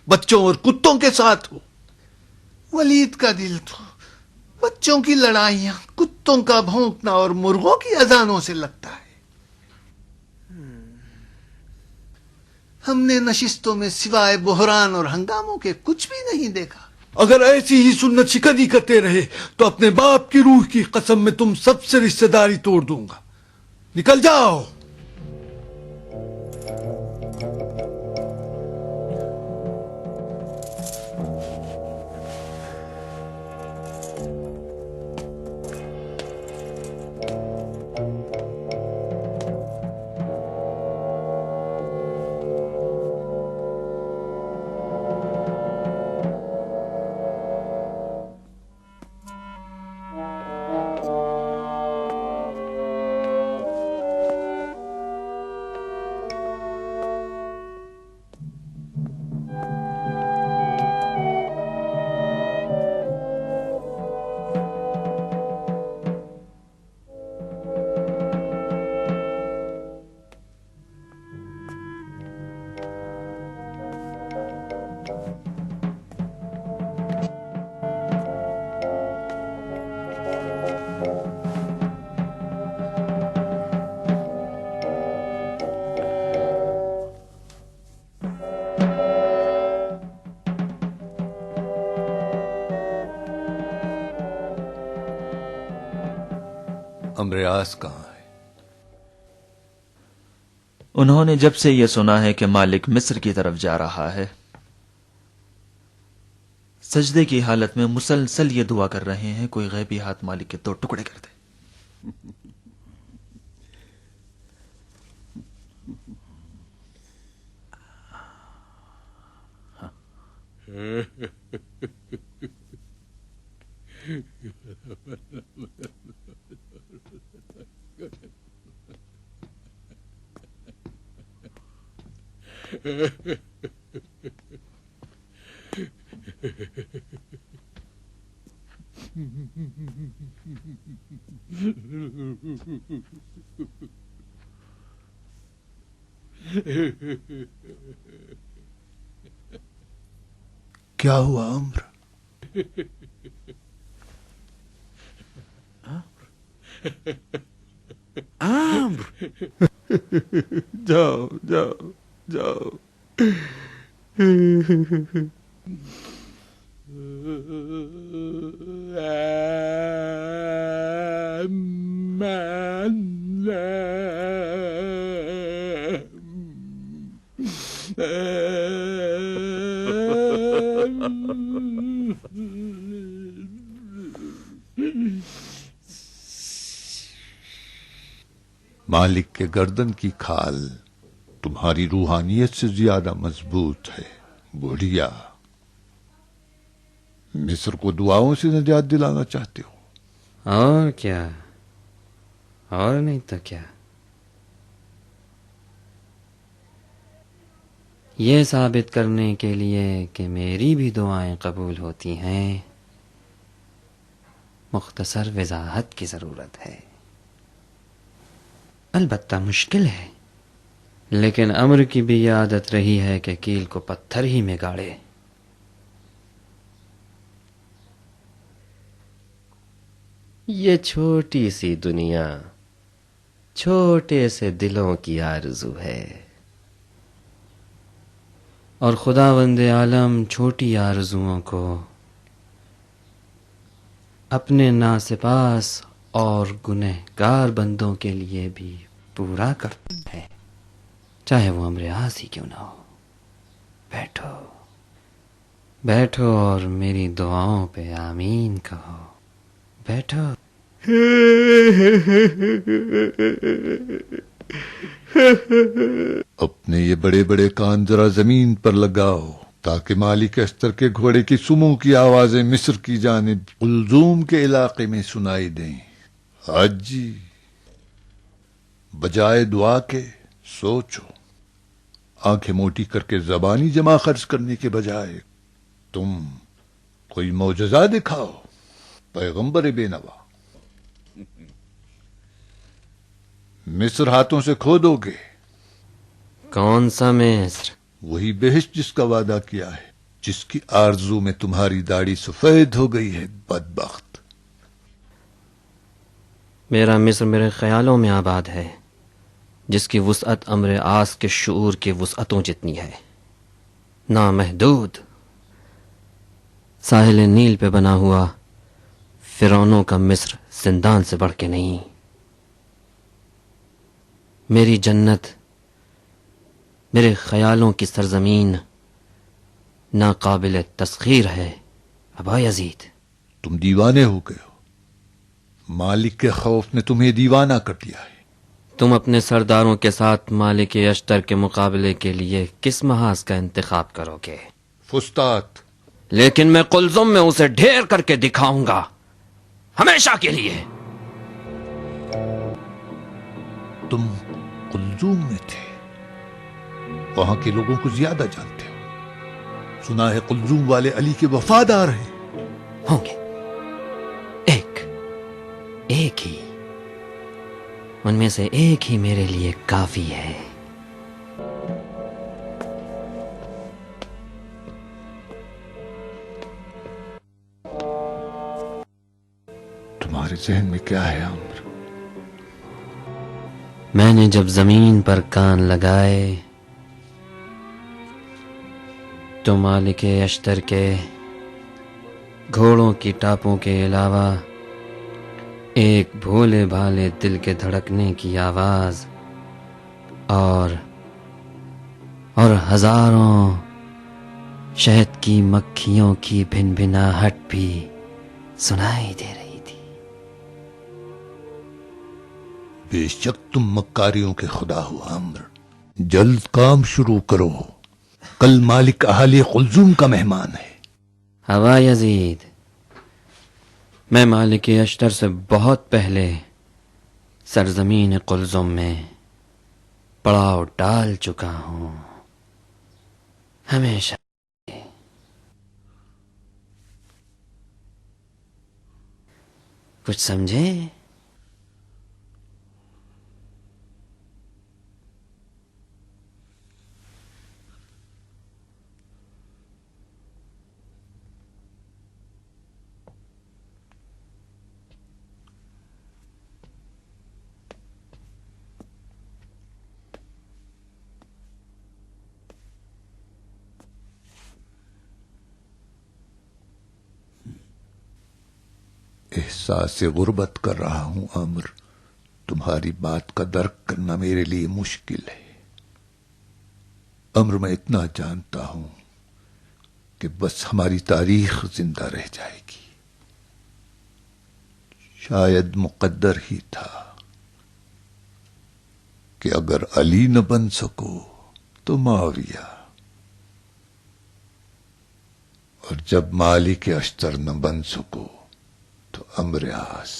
بچوں اور کتوں کے ساتھ ہو. ولید کا دل تو بچوں کی لڑائیاں، کتوں کا بھونکنا اور مرغوں کی اذانوں سے لگتا ہے. ہم نے نشستوں میں سوائے بحران اور ہنگاموں کے کچھ بھی نہیں دیکھا. اگر ایسی ہی سنت شکنی کرتے رہے تو اپنے باپ کی روح کی قسم میں تم سب سے رشتہ داری توڑ دوں گا. نکل جاؤ. امریاس کہاں ہے؟ انہوں نے جب سے یہ سنا ہے کہ مالک مصر کی طرف جا رہا ہے، سجدے کی حالت میں مسلسل یہ دعا کر رہے ہیں کوئی غیبی ہاتھ مالک کے 2 ٹکڑے کر دے. کیا ہوا عمر؟ جاؤ جاؤ جاؤ. مالک کے گردن کی کھال تمہاری روحانیت سے زیادہ مضبوط ہے. بڑھیا. مصر کو دعاؤں سے نجات دلانا چاہتے ہو؟ اور کیا، اور نہیں تو کیا. یہ ثابت کرنے کے لیے کہ میری بھی دعائیں قبول ہوتی ہیں، مختصر وضاحت کی ضرورت ہے. البتہ مشکل ہے، لیکن امر کی بھی یہ عادت رہی ہے کہ کیل کو پتھر ہی میں گاڑے. یہ چھوٹی سی دنیا چھوٹے سے دلوں کی آرزو ہے، اور خداوند عالم چھوٹی آرزوؤں کو اپنے ناسپاس اور گنہگار بندوں کے لیے بھی پورا کرتا ہے، چاہے وہ امریاس ہی کیوں نہ ہو. بیٹھو بیٹھو اور میری دعاؤں پہ آمین کہو. بیٹھو. اپنے یہ بڑے بڑے کان ذرا زمین پر لگاؤ تاکہ مالک استر کے گھوڑے کی سموں کی آوازیں مصر کی جانب قلزوم کے علاقے میں سنائی دیں. حاجی، بجائے دعا کے سوچو. آنکھیں موٹی کر کے زبانی جمع خرچ کرنے کے بجائے تم کوئی معجزہ دکھاؤ. پیغمبر بے نوا، مصر ہاتھوں سے کھو دو گے. کون سا مصر؟ وہی بہشت جس کا وعدہ کیا ہے. جس کی آرزو میں تمہاری داڑھی سفید ہو گئی ہے بدبخت. میرا مصر میرے خیالوں میں آباد ہے، جس کی وسعت امر آس کے شعور کی وسعتوں جتنی ہے، نامحدود. ساحل نیل پہ بنا ہوا فرعونوں کا مصر زندان سے بڑھ کے نہیں. میری جنت، میرے خیالوں کی سرزمین ناقابل تسخیر ہے ابا یزید. تم دیوانے ہو گئے ہو. مالک کے خوف نے تمہیں دیوانہ کر دیا ہے. تم اپنے سرداروں کے ساتھ مالک اشتر کے مقابلے کے لیے کس محاذ کا انتخاب کرو گے؟ فسطاط. لیکن میں قلزم میں اسے ڈھیر کر کے دکھاؤں گا، ہمیشہ کے لیے. تم قلزوم میں تھے، وہاں کے لوگوں کو زیادہ جانتے ہو. سنا ہے قلزوم والے علی کے وفادار ہیں. ہوں گے، ایک ہی، ان میں سے ایک ہی میرے لیے کافی ہے. تمہارے ذہن میں کیا ہے عمر؟ میں نے جب زمین پر کان لگائے تو مالک اشتر کے گھوڑوں کی ٹاپوں کے علاوہ ایک بھولے بھالے دل کے دھڑکنے کی آواز اور ہزاروں شہد کی مکھیوں کی بھن بھناہٹ بھی سنائی دے رہی تھی. بے شک تم مکاریوں کے خدا ہو عمر. جلد کام شروع کرو، کل مالک اہالی قلزوم کا مہمان ہے. ابا یزید، میں مالک اشتر سے بہت پہلے سرزمین قلزم میں پڑاؤ ڈال چکا ہوں، ہمیشہ. کچھ سمجھے؟ احساس غربت کر رہا ہوں عمر. تمہاری بات کا درک کرنا میرے لیے مشکل ہے. عمر میں اتنا جانتا ہوں کہ بس ہماری تاریخ زندہ رہ جائے گی. شاید مقدر ہی تھا کہ اگر علی نہ بن سکو تو معاویہ، اور جب مالک اشتر نہ بن سکو تو امر آس.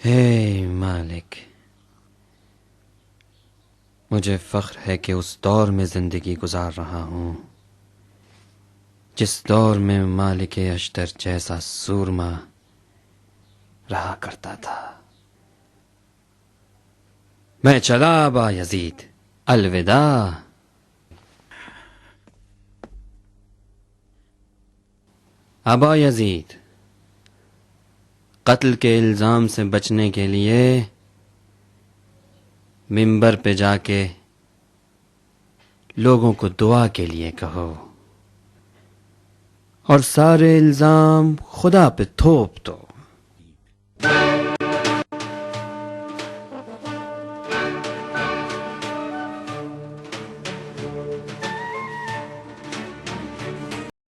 ہے مالک، مجھے فخر ہے کہ اس دور میں زندگی گزار رہا ہوں جس دور میں مالک اشتر جیسا سورما رہا کرتا تھا. میں چلا ابا یزید، الوداع. ابا یزید، قتل کے الزام سے بچنے کے لیے منبر پہ جا کے لوگوں کو دعا کے لیے کہو اور سارے الزام خدا پہ تھوپ دو.